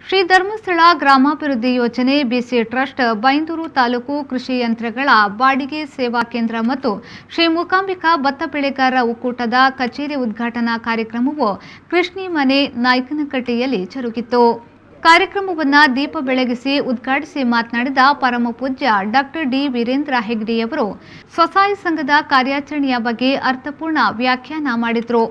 ಶ್ರೀ ಧರ್ಮಸ್ಥಳ ಗ್ರಾಮಾಭಿವೃದ್ಧಿ ಯೋಜನೆ ಬಿಸಿ ಟ್ರಸ್ಟ್ ಬೈಂದೂರು ತಾಲೂಕು ಕೃಷಿ ಯಂತ್ರಗಳ ಬಾಡಿಗೆ ಸೇವಾ ಕೇಂದ್ರ ಮತ್ತು ಶ್ರೀ ಮೂಕಾಂಬಿಕಾ ಭತ್ತ ಬೆಳೆಗಾರರ ಒಕ್ಕೂಟದ ಕಚೇರಿ ಉದ್ಘಾಟನಾ ಕಾರ್ಯಕ್ರಮವು ಕೃಷ್ಣಿ ಮನೆ ನಾಯಕನಕಟ್ಟೆಯಲ್ಲಿ ಜರುಗಿತು. ಕಾರ್ಯಕ್ರಮವನ್ನು ದೀಪ ಬೆಳಗಿಸಿ ಉದ್ಘಾಟಿಸಿ ಮಾತನಾಡಿದ ಪರಮ ಪೂಜ್ಯ ಡಾಕ್ಟರ್ ಡಿ ವೀರೇಂದ್ರ ಹೆಗ್ಡೆಯವರು ಸ್ವಸಹಾಯ ಸಂಘದ ಕಾರ್ಯಾಚರಣೆಯ ಬಗ್ಗೆ ಅರ್ಥಪೂರ್ಣ ವ್ಯಾಖ್ಯಾನ ಮಾಡಿದರು.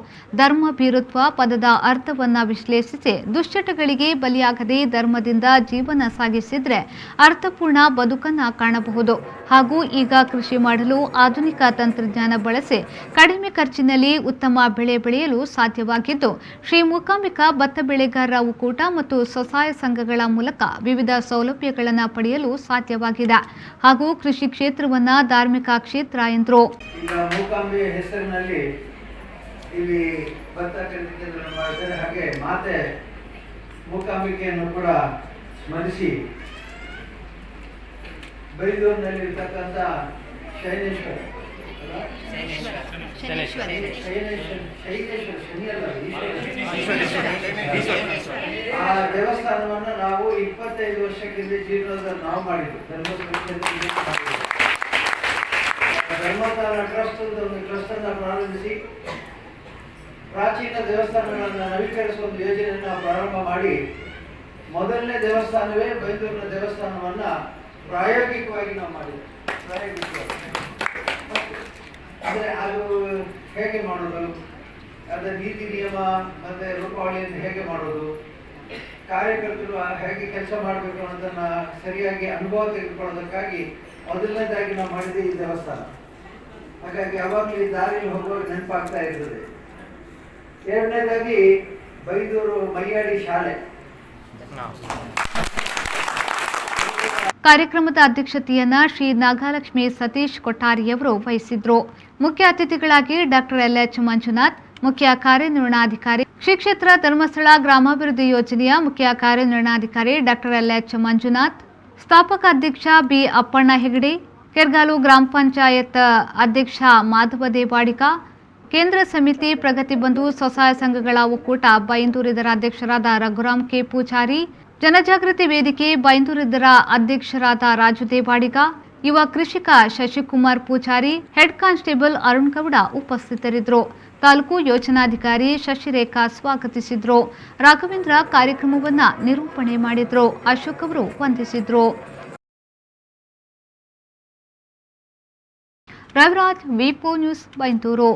ಧರ್ಮ ಭೀರುತ್ವ ಪದದ ಅರ್ಥವನ್ನು ವಿಶ್ಲೇಷಿಸಿ ದುಶ್ಚಟಗಳಿಗೆ ಬಲಿಯಾಗದೆ ಧರ್ಮದಿಂದ ಜೀವನ ಸಾಗಿಸಿದ್ರೆ ಅರ್ಥಪೂರ್ಣ ಬದುಕನ್ನು ಕಾಣಬಹುದು. ಹಾಗೂ ಈಗ ಕೃಷಿ ಮಾಡಲು ಆಧುನಿಕ ತಂತ್ರಜ್ಞಾನ ಬಳಸಿ ಕಡಿಮೆ ಖರ್ಚಿನಲ್ಲಿ ಉತ್ತಮ ಬೆಳೆ ಬೆಳೆಯಲು ಸಾಧ್ಯವಾಗಿದ್ದು, ಶ್ರೀ ಮೂಕಾಂಬಿಕಾ ಭತ್ತ ಬೆಳೆಗಾರರ ಒಕ್ಕೂಟ ಮತ್ತು ಸ್ವಸಹಾಯ ಸಂಘಗಳ ಮೂಲಕ ವಿವಿಧ ಸೌಲಭ್ಯಗಳನ್ನು ಪಡೆಯಲು ಸಾಧ್ಯವಾಗಿದೆ. ಹಾಗೂ ಕೃಷಿ ಕ್ಷೇತ್ರವನ್ನ ಧಾರ್ಮಿಕ ಕ್ಷೇತ್ರ ಎಂದರು. ಈಗ ಮೂಕಾಂಬಿ ಹೆಸರಿನಲ್ಲಿ ಇಲ್ಲಿ ಭತ್ತ ಖರೀದಿ ಕೇಂದ್ರ ಮಾಡಿದ್ದಾರೆ. ಹಾಗೆ ಮಾತೆ ಮೂಕಾಂಬಿಕೆಯನ್ನು ಕೂಡ ಸ್ಮರಿಸಿ ಬೈದೂರಿನಲ್ಲಿ ಇರ್ತಕ್ಕಂಥ ಆ ದೇವಸ್ಥಾನವನ್ನು ನಾವು 25 ವರ್ಷಕ್ಕಿಂತ ಜೀರ್ಣೋದ್ಧಾರ ನಾವು ಮಾಡಿದ್ವಿ. ಧರ್ಮಸ್ಥಳ ಟ್ರಸ್ಟ್ ಅಂತ ಒಂದು ಟ್ರಸ್ಟ್ ಅನ್ನು ಪ್ರಾರಂಭಿಸಿ ಪ್ರಾಚೀನ ದೇವಸ್ಥಾನಗಳನ್ನು ನವೀಕರಿಸುವ ಒಂದು ಯೋಜನೆಯನ್ನು ಪ್ರಾರಂಭ ಮಾಡಿ ಮೊದಲನೇ ದೇವಸ್ಥಾನವೇ ಬೈಂದೂರಿನ ದೇವಸ್ಥಾನವನ್ನ ಪ್ರಾಯೋಗಿಕವಾಗಿ ನಾವು ಮಾಡಿದ್ವಿ. ಅಂದರೆ ಅದು ಹೇಗೆ ಮಾಡೋದು, ಅದರ ನೀತಿ ನಿಯಮ ಮತ್ತೆ ರೂಪಾವಳಿಯನ್ನು ಹೇಗೆ ಮಾಡೋದು, ಕಾರ್ಯಕರ್ತರು ಹೇಗೆ ಕೆಲಸ ಮಾಡಬೇಕು ಅನ್ನೋದನ್ನ ಸರಿಯಾಗಿ ಅನುಭವ ತೆಗೆದುಕೊಳ್ಳೋದಕ್ಕಾಗಿ ಮೊದಲನೇದಾಗಿ ನಾವು ಮಾಡಿದ್ವಿ ಈ ದೇವಸ್ಥಾನ. ಹಾಗಾಗಿ ಯಾವಾಗಲೂ ಈ ದಾರಿಯಲ್ಲಿ ಹೋಗುವಾಗ ನೆನಪಾಗ್ತಾ ಇರ್ತದೆ. ಎರಡನೇದಾಗಿ ಬೈದೂರು ಮೈಯಾಡಿ ಶಾಲೆ. ಕಾರ್ಯಕ್ರಮದ ಅಧ್ಯಕ್ಷತೆಯನ್ನ ಶ್ರೀ ನಾಗಲಕ್ಷ್ಮಿ ಸತೀಶ್ ಕೊಠಾರಿಯವರು ವಹಿಸಿದ್ರು. ಮುಖ್ಯ ಅತಿಥಿಗಳಾಗಿ ಡಾಕ್ಟರ್ ಎಲ್ಎಚ್ ಮಂಜುನಾಥ್, ಮುಖ್ಯ ಕಾರ್ಯನಿರ್ವಹಣಾಧಿಕಾರಿ, ಶ್ರೀ ಕ್ಷೇತ್ರ ಧರ್ಮಸ್ಥಳ ಗ್ರಾಮಾಭಿವೃದ್ಧಿ ಯೋಜನೆಯ ಮುಖ್ಯ ಕಾರ್ಯನಿರ್ವಹಣಾಧಿಕಾರಿ ಡಾಕ್ಟರ್ ಎಲ್ಎಚ್ ಮಂಜುನಾಥ್, ಸ್ಥಾಪಕ ಅಧ್ಯಕ್ಷ ಬಿ ಅಪ್ಪಣ್ಣ ಹೆಗಡೆ, ಕೆರ್ಗಾಲು ಗ್ರಾಮ ಪಂಚಾಯತ್ ಅಧ್ಯಕ್ಷ ಮಾಧವ ದೇವಾಡಿಗ, ಕೇಂದ್ರ ಸಮಿತಿ ಪ್ರಗತಿ ಬಂಧು ಸ್ವಸಹಾಯ ಸಂಘಗಳ ಒಕ್ಕೂಟ ಬೈಂದೂರು ಇದರ ಅಧ್ಯಕ್ಷರಾದ ರಘುರಾಮ್ ಕೆ ಪೂಜಾರಿ, ಜನಜಾಗೃತಿ ವೇದಿಕೆ ಬೈಂದೂರು ಇದರ ಅಧ್ಯಕ್ಷರಾದ ರಾಜು ದೇವಾಡಿಗ, ಯುವ ಕೃಷಿಕ ಶಶಿಕುಮಾರ್ ಪೂಜಾರಿ, ಹೆಡ್ ಕಾನ್ಸ್ಟೇಬಲ್ ಅರುಣ್ ಗೌಡ ಉಪಸ್ಥಿತರಿದ್ದರು. ತಾಲೂಕು ಯೋಜನಾಧಿಕಾರಿ ಶಶಿರೇಖಾ ಸ್ವಾಗತಿಸಿದ್ರು. ರಾಘವೇಂದ್ರ ಕಾರ್ಯಕ್ರಮವನ್ನ ನಿರೂಪಣೆ ಮಾಡಿದ್ರು. ಅಶೋಕ್ ಅವರು ವಂದಿಸಿದ್ರು. ರವಿರಾಜ್ ವಿಪೋ ನ್ಯೂಸ್ ಬೈಂದೂರು.